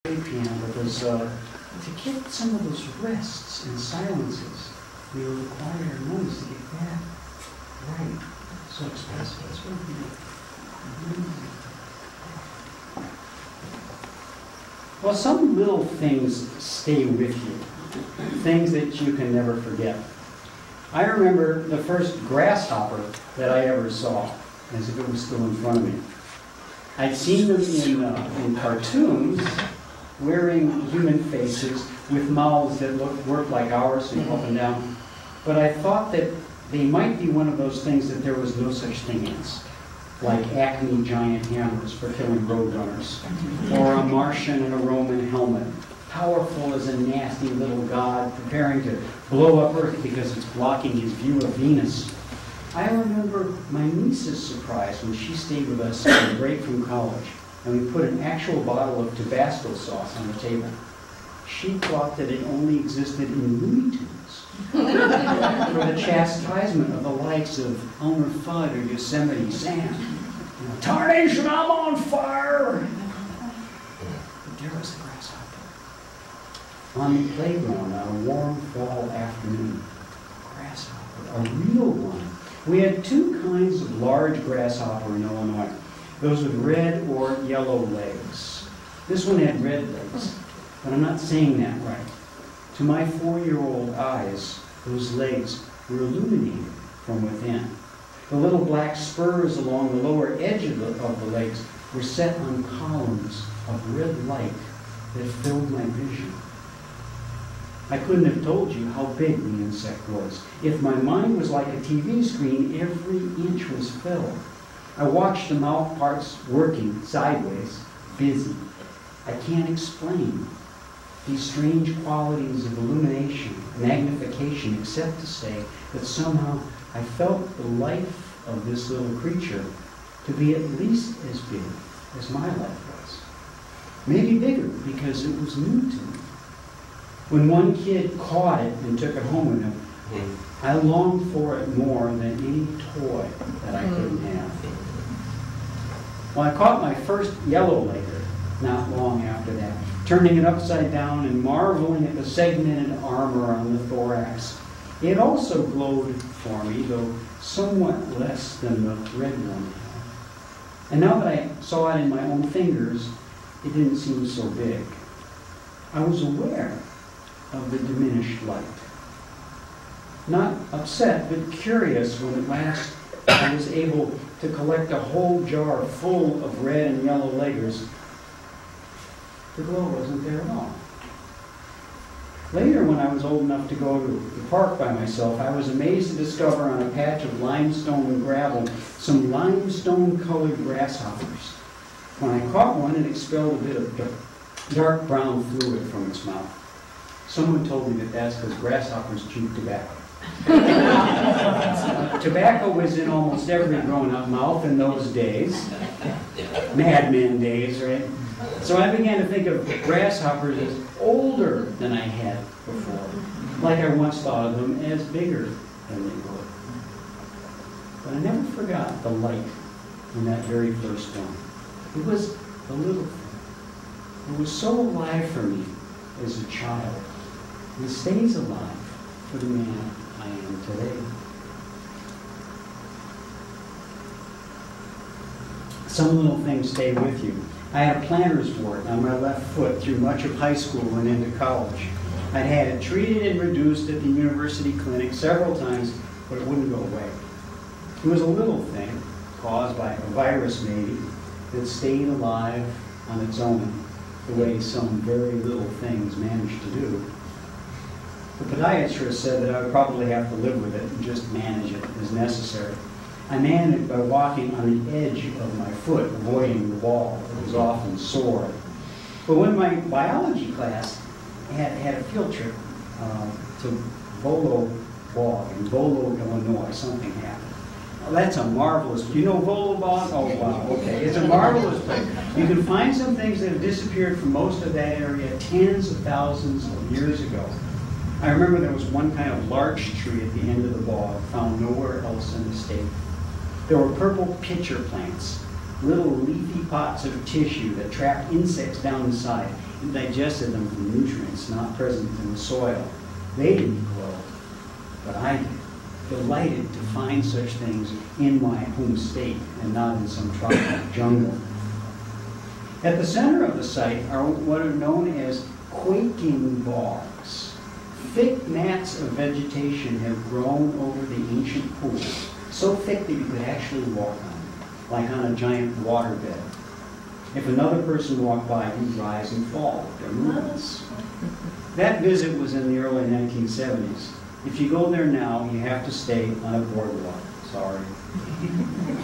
piano because to get some of those rests and silences, we require noise to get that right. So expressive. That's what we do. Well, some little things stay with you, things that you can never forget. I remember the first grasshopper that I ever saw, as if it was still in front of me. I'd seen them in cartoons, wearing human faces with mouths that worked like ours, and up and down. But I thought that they might be one of those things that there was no such thing as, like Acme giant hammers for killing roadrunners, or a Martian in a Roman helmet, powerful as a nasty little god preparing to blow up Earth because it's blocking his view of Venus. I remember my niece's surprise when she stayed with us on a break from college, and we put an actual bottle of Tabasco sauce on the table. She thought that it only existed in Looney Tunes for the chastisement of the likes of Elmer Fudd or Yosemite Sam. Tarnation, I'm on fire! But there was the grasshopper on the playground on a warm fall afternoon. Grasshopper, a real one. We had two kinds of large grasshopper in Illinois. Those with red or yellow legs. This one had red legs, but I'm not saying that right. To my 4-year-old eyes, those legs were illuminated from within. The little black spurs along the lower edge of the legs were set on columns of red light that filled my vision. I couldn't have told you how big the insect was. If my mind was like a TV screen, every inch was filled. I watched the mouth parts working sideways, busy. I can't explain these strange qualities of illumination, magnification, except to say that somehow I felt the life of this little creature to be at least as big as my life was. Maybe bigger because it was new to me. When one kid caught it and took it home with him, I longed for it more than any toy that I couldn't have. Well, I caught my first yellow-legger not long after that, turning it upside down and marveling at the segmented armor on the thorax. It also glowed for me, though somewhat less than the red one. And now that I saw it in my own fingers, it didn't seem so big. I was aware of the diminished light. Not upset, but curious when at last I was able to collect a whole jar full of red and yellow leggers. The glow wasn't there at all. Later, when I was old enough to go to the park by myself, I was amazed to discover on a patch of limestone and gravel some limestone-colored grasshoppers. When I caught one, it expelled a bit of dark brown fluid from its mouth. Someone told me that that's because grasshoppers chew tobacco. Tobacco was in almost every grown-up mouth in those days. Mad Men days, right? So I began to think of grasshoppers as older than I had before. Like I once thought of them as bigger than they were. But I never forgot the light in that very first one. It was the little thing. It was so alive for me as a child. And it stays alive for the man I am today. Some little things stay with you. I had a plantar's wart on my left foot through much of high school and into college. I'd had it treated and reduced at the university clinic several times, but it wouldn't go away. It was a little thing, caused by a virus maybe, that stayed alive on its own, the way some very little things manage to do. The podiatrist said that I would probably have to live with it and just manage it as necessary. I managed it by walking on the edge of my foot, avoiding the wall. It was often sore. But when my biology class had a field trip to Volo Bog in Volo, Illinois, something happened. Well, that's a marvelous, do you know Volo Bog? Oh, wow, okay. It's a marvelous place. You can find some things that have disappeared from most of that area tens of thousands of years ago. I remember there was one kind of larch tree at the end of the bog, found nowhere else in the state. There were purple pitcher plants, little leafy pots of tissue that trapped insects down inside, and digested them from nutrients not present in the soil. They didn't grow, but I did, delighted to find such things in my home state and not in some tropical jungle. At the center of the site are what are known as quaking bogs. Thick mats of vegetation have grown over the ancient pools, so thick that you could actually walk on them, like on a giant waterbed. If another person walked by, you'd rise and fall with their movements. That visit was in the early 1970s. If you go there now, you have to stay on a boardwalk. Sorry.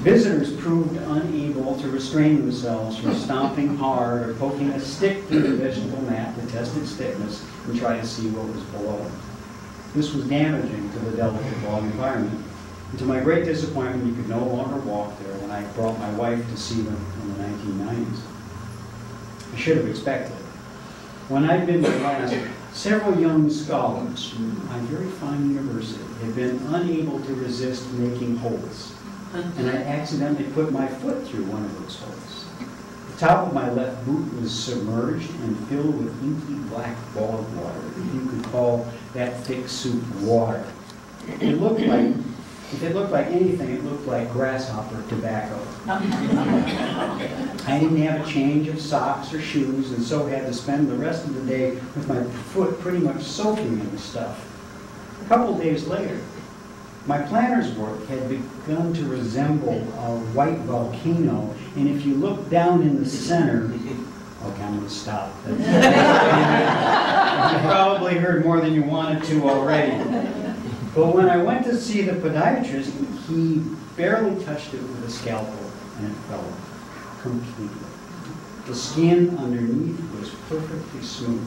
Visitors proved unable to restrain themselves from stomping hard or poking a stick through the vegetable mat to test its thickness and try to see what was below. This was damaging to the delicate bog environment. And to my great disappointment, you could no longer walk there when I brought my wife to see them in the 1990s. I should have expected it. When I'd been to class, several young scholars from my very fine university had been unable to resist making holes, and I accidentally put my foot through one of those holes. The top of my left boot was submerged and filled with inky black bog water, if you could call that thick soup water. It looked like, if it looked like anything, it looked like grasshopper tobacco. I didn't have a change of socks or shoes, and so had to spend the rest of the day with my foot pretty much soaking in the stuff. A couple days later, my planner's work had begun to resemble a white volcano, and if you look down in the center, okay, I'm going to stop. You probably heard more than you wanted to already. But when I went to see the podiatrist, he barely touched it with a scalpel, and it fell off completely. The skin underneath was perfectly smooth.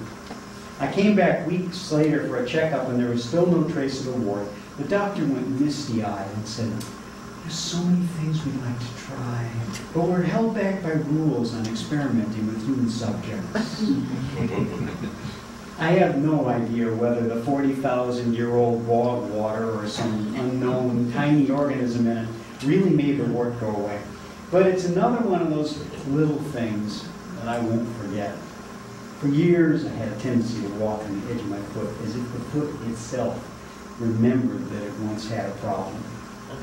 I came back weeks later for a checkup, and there was still no trace of the wart. The doctor went misty-eyed and said, "There's so many things we'd like to try, but we're held back by rules on experimenting with human subjects." I have no idea whether the 40,000-year-old bog water or some unknown tiny organism in it really made the wart go away. But it's another one of those little things that I won't forget. For years, I had a tendency to walk on the edge of my foot as if the foot itself remembered that it once had a problem.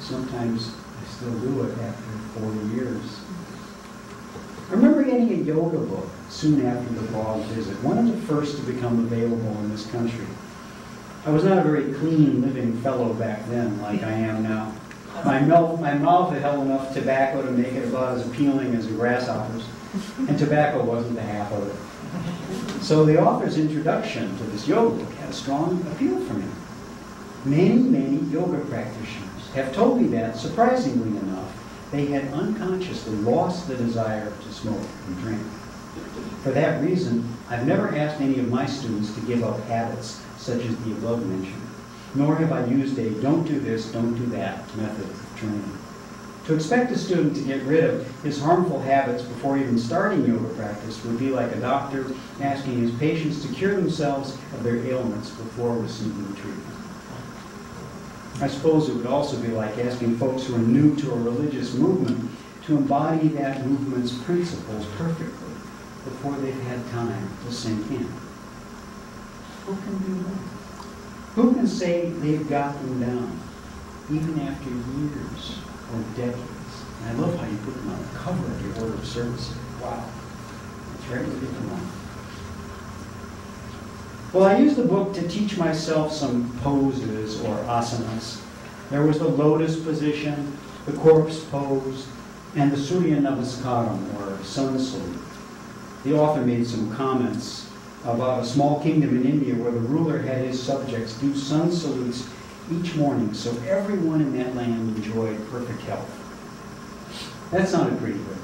Sometimes I still do it after 40 years. I remember getting a yoga book soon after the bog visit, one of the first to become available in this country. I was not a very clean living fellow back then, like I am now. My mouth had held enough tobacco to make it about as appealing as a grasshopper's, and tobacco wasn't the half of it. So the author's introduction to this yoga book had a strong appeal for me. Many yoga practitioners have told me that, surprisingly enough, they had unconsciously lost the desire to smoke and drink. For that reason, I've never asked any of my students to give up habits such as the above mentioned, nor have I used a don't do this, don't do that method of training. To expect a student to get rid of his harmful habits before even starting yoga practice would be like a doctor asking his patients to cure themselves of their ailments before receiving treatment. I suppose it would also be like asking folks who are new to a religious movement to embody that movement's principles perfectly before they've had time to sink in. Who can do that? Who can say they've got them down, even after years or decades? And I love how you put them on the cover of your order of service. Wow. It's ready to get them on. Well, I used the book to teach myself some poses or asanas. There was the lotus position, the corpse pose, and the Surya Namaskaram, or sun salute. The author made some comments about a small kingdom in India where the ruler had his subjects do sun salutes each morning so everyone in that land enjoyed perfect health. That sounded pretty good.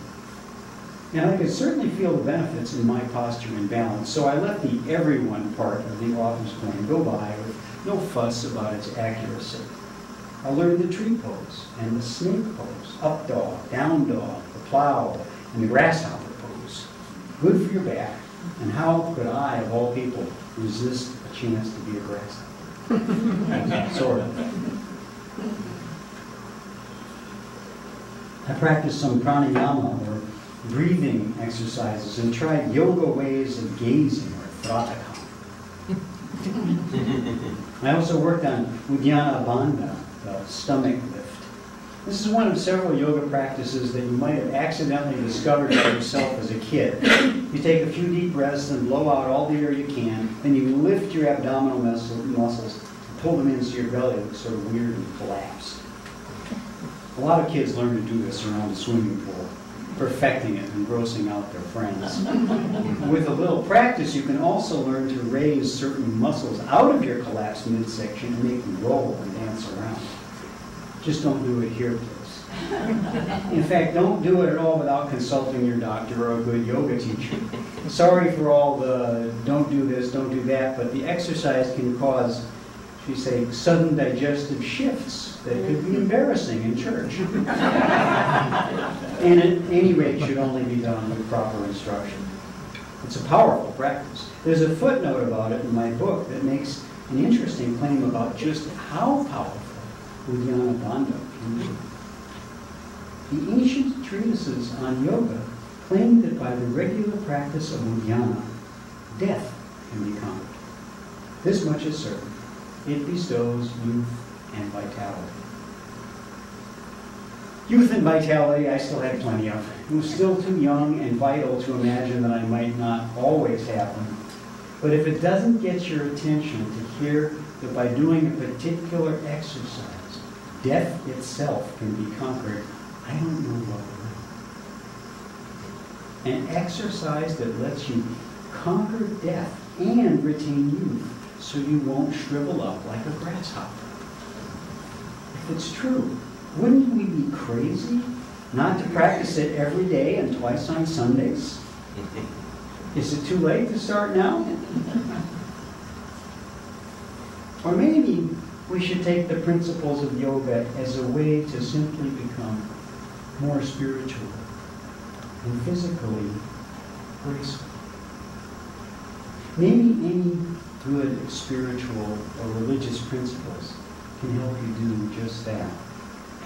And I could certainly feel the benefits in my posture and balance, so I let the everyone part of the author's plan go by with no fuss about its accuracy. I learned the tree pose and the snake pose, up dog, down dog, the plow, and the grasshopper pose. Good for your back. And how could I, of all people, resist a chance to be a grasshopper? Sort of. I practiced some pranayama, or breathing exercises and tried yoga ways of gazing or thratakam. I also worked on Uddiyana Bandha, the stomach lift. This is one of several yoga practices that you might have accidentally discovered by yourself as a kid. You take a few deep breaths and blow out all the air you can, then you lift your abdominal muscles, pull them into your belly, look sort of weird and collapse. A lot of kids learn to do this around the swimming pool, perfecting it and grossing out their friends. With a little practice, you can also learn to raise certain muscles out of your collapsed midsection and make them roll and dance around. Just don't do it here, please. In fact, don't do it at all without consulting your doctor or a good yoga teacher. Sorry for all the don't do this, don't do that, but the exercise can cause, should we say, sudden digestive shifts that could be embarrassing in church. And at any rate, should only be done with proper instruction. It's a powerful practice. There's a footnote about it in my book that makes an interesting claim about just how powerful Uddiyana Bandha can be. The ancient treatises on yoga claim that by the regular practice of Uddiyana, death can be conquered. This much is certain. It bestows youth and vitality. Youth and vitality I still had plenty of. I was still too young and vital to imagine that I might not always have them. But if it doesn't get your attention to hear that by doing a particular exercise, death itself can be conquered, I don't know what will. An exercise that lets you conquer death and retain youth so you won't shrivel up like a grasshopper. If it's true, wouldn't we be crazy not to practice it every day and twice on Sundays? Is it too late to start now? Or maybe we should take the principles of yoga as a way to simply become more spiritual and physically graceful. Maybe any good spiritual or religious principles can help you do just that,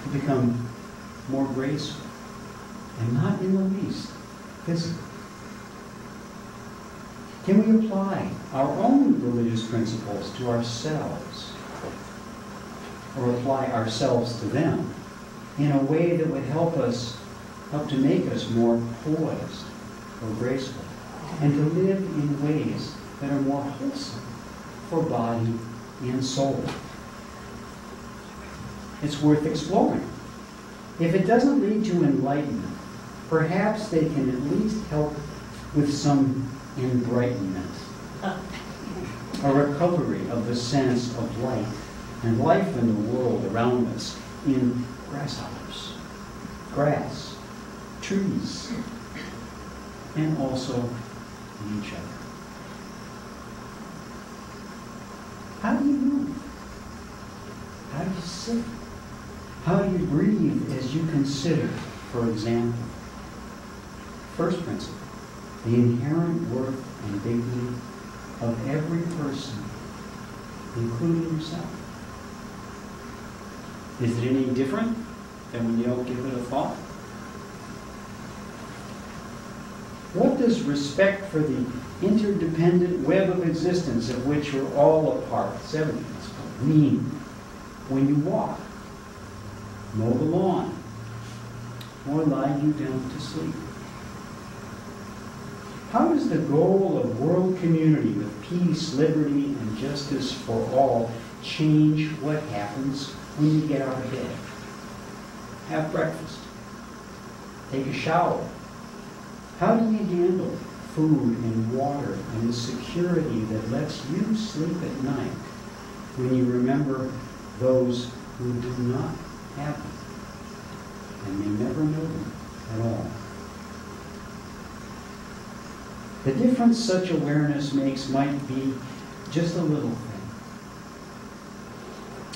to become more graceful and not in the least physical. Can we apply our own religious principles to ourselves, or apply ourselves to them in a way that would help to make us more poised or graceful, and to live in ways that are more wholesome for body and soul? It's worth exploring. If it doesn't lead to enlightenment, perhaps they can at least help with some enbrightenment, a recovery of the sense of light and life in the world around us, in grasshoppers, grass, trees, and also in each other. How do you move? How do you sit? How do you breathe as you consider, for example, first principle, the inherent worth and dignity of every person, including yourself? Is it any different than when you don't give it a thought? What does respect for the interdependent web of existence of which we're all a part, mean when you walk, mow the lawn, or lie you down to sleep? How does the goal of world community with peace, liberty, and justice for all change what happens when you get out of bed? Have breakfast. Take a shower. How do you handle food and water and the security that lets you sleep at night when you remember those who do not have them and may never know them at all? The difference such awareness makes might be just a little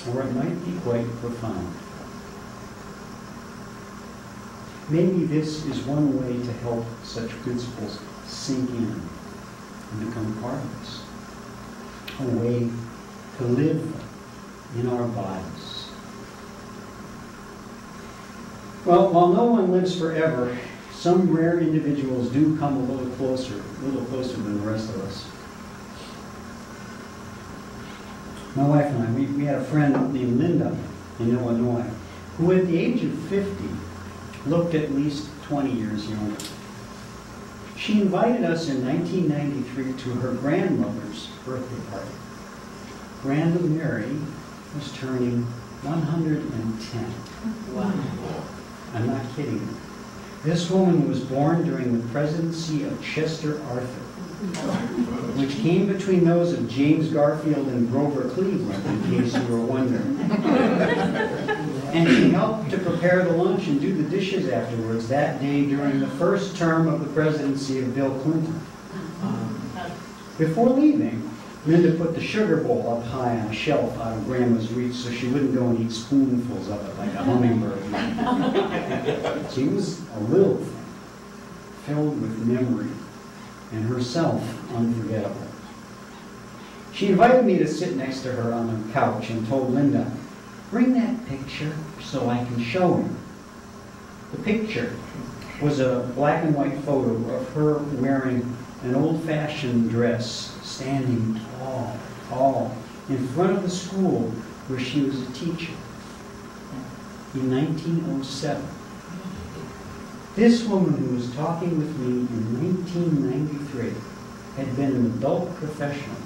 thing, or it might be quite profound. Maybe this is one way to help such principles sink in and become part of us, a way to live in our bodies. Well, while no one lives forever, Some rare individuals do come a little closer than the rest of us. My wife and I, we had a friend named Linda in Illinois, who at the age of 50 looked at least 20 years younger. She invited us in 1993 to her grandmother's birthday party. Grandma Mary was turning 110. Wow. I'm not kidding. This woman was born during the presidency of Chester Arthur, which came between those of James Garfield and Grover Cleveland, in case you were wondering. And she helped to prepare the lunch and do the dishes afterwards that day during the first term of the presidency of Bill Clinton. Before leaving, Linda put the sugar bowl up high on a shelf out of Grandma's reach so she wouldn't go and eat spoonfuls of it like a hummingbird. She was a little thing, filled with memory, and herself unforgettable. She invited me to sit next to her on the couch and told Linda, "Bring that picture so I can show him." The picture was a black and white photo of her wearing an old-fashioned dress, standing tall, in front of the school where she was a teacher in 1907. This woman who was talking with me in 1993 had been an adult professional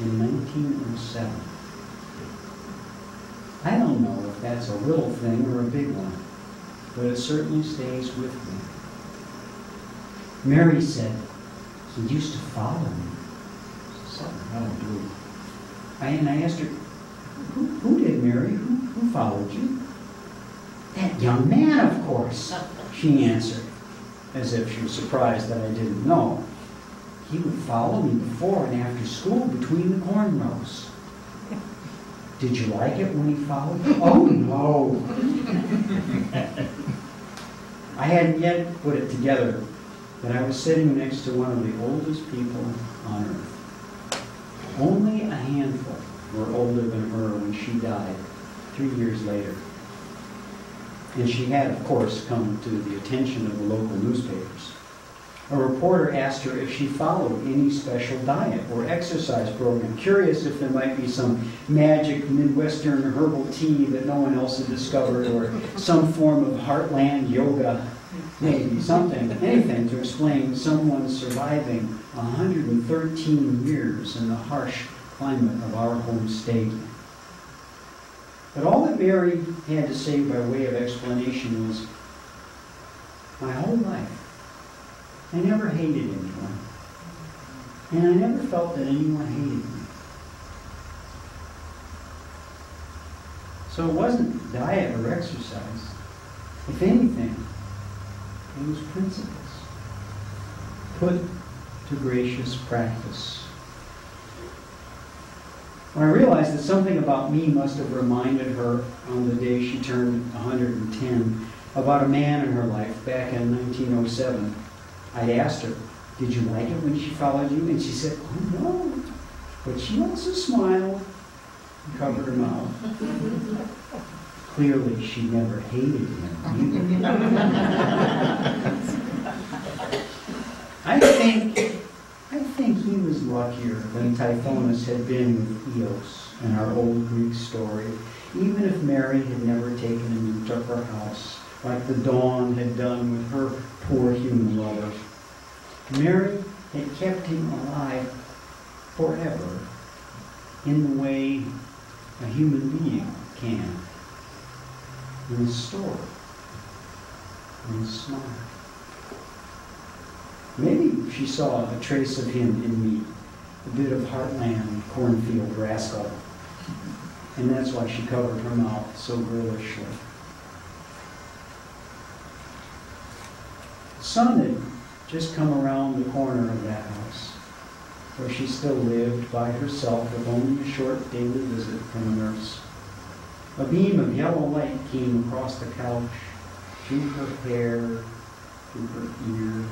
in 1907. I don't know if that's a little thing or a big one, but it certainly stays with me. Mary said, "He used to follow me." And I asked her, who did, Mary? Who followed you? "That young man, of course," she answered, as if she was surprised that I didn't know. "He would follow me before and after school between the corn rows." "Did you like it when he followed you?" "Oh, no." I hadn't yet put it together that I was sitting next to one of the oldest people on earth. Only a handful were older than her when she died 3 years later. And she had, of course, come to the attention of the local newspapers. A reporter asked her if she followed any special diet or exercise program, curious if there might be some magic Midwestern herbal tea that no one else had discovered, or some form of heartland yoga, maybe something, anything to explain someone surviving 113 years in the harsh climate of our home state. But all that Mary had to say by way of explanation was, "My whole life, I never hated anyone, and I never felt that anyone hated me." So it wasn't diet or exercise. If anything, it was principles put to gracious practice. When I realized that something about me must have reminded her on the day she turned 110 about a man in her life back in 1907, I'd asked her, "Did you like it when she followed you?" And she said, "Oh, no." But she also smiled and covered her mouth. Clearly, she never hated him either. I think he was luckier than Tithonus had been with Eos in our old Greek story, even if Mary had never taken him into her house, like the Dawn had done with her poor human lover. Mary had kept him alive forever in the way a human being can. In a story, in a smile. Maybe she saw a trace of him in me, a bit of heartland cornfield rascal, and that's why she covered her mouth so girlishly. The sun had just come around the corner of that house, where she still lived by herself with only a short daily visit from a nurse. A beam of yellow light came across the couch, through her hair, through her ear,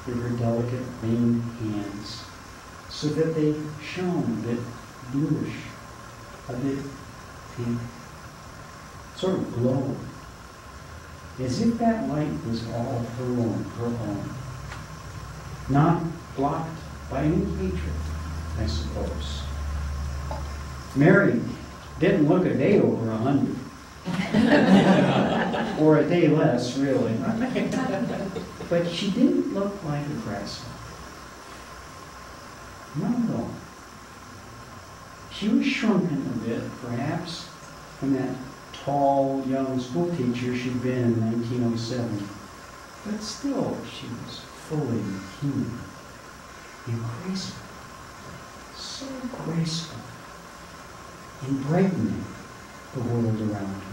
through her delicate veined hands, so that they shone a bit bluish, a bit pink, sort of glowing. as if that light was all her own, not blocked by any hatred, I suppose. Mary didn't look a day over 100. Or a day less, really. But she didn't look like a grasshopper. Not at all. She was shrunken a bit, perhaps, from that tall, young schoolteacher she'd been in 1907. But still, she was fully human and graceful. So graceful in brightening the world around her.